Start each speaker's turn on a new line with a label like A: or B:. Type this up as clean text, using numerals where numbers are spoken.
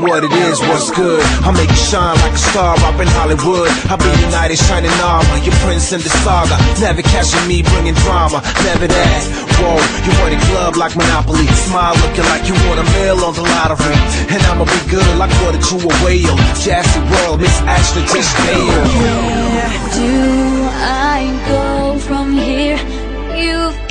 A: what it is, what's good. I'll make you shine like a star up in Hollywood. I'll be your knight in shining armor, your prince in the saga. Never catching me bringing drama, never that. Whoa, you want a club like Monopoly. Smile looking like you want a meal on the lottery. And I'ma be good like water to a whale. Jazzy World, Miss Ashley Tisdale.
B: Where do I go from here? You've